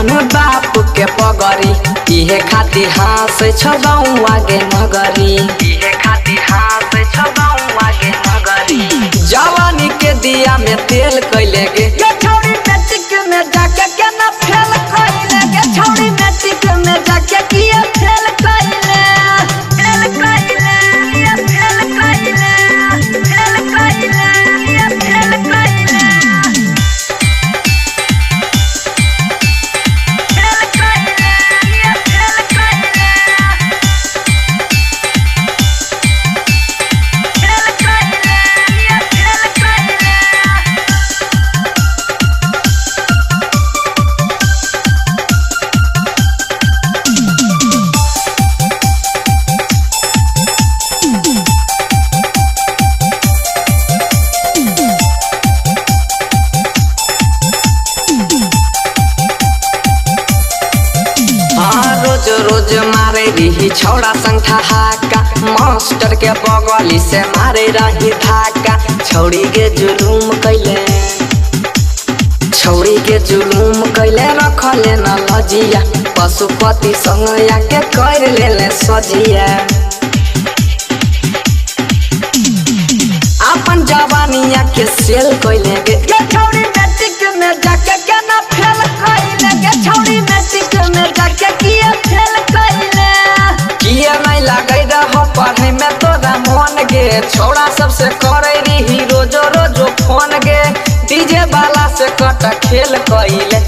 अपन बाप के पगरी इहे खातिर हास छगाऊ आगे नगरी इहे खातिर हास छगाऊ आगे नगरी जवानी के दिया में तेल कैले गे छौड़ी मैट्रिक में जाके के ना फेल कैले गे छौड़ी मैट्रिक में जाके किया फेल कैले फेल कैले ये फेल कैले फेल कैले ये फेल कैले रोज रोज मारे रही छौड़ा संख्या हाका मास्टर के बगली से मारे रही धाका छौड़ी के जुलूम कैले छौड़ी के जुलूम कैले रखले न लजिया पशुपति संग आके कर लेले सजिया अपन जवानिया के सेल कैले गे छौड़ी मैट्रिक में जाके के ना फेल कैले गे छौड़ी मैट्रिक में जाके किया फेल कैले किया नहीं लगे रहो पढ़े में तोरा मन गे छौड़ा सबसे करे रही रोजो रोजो फोन गे डीजे वाला से कट खेल कैले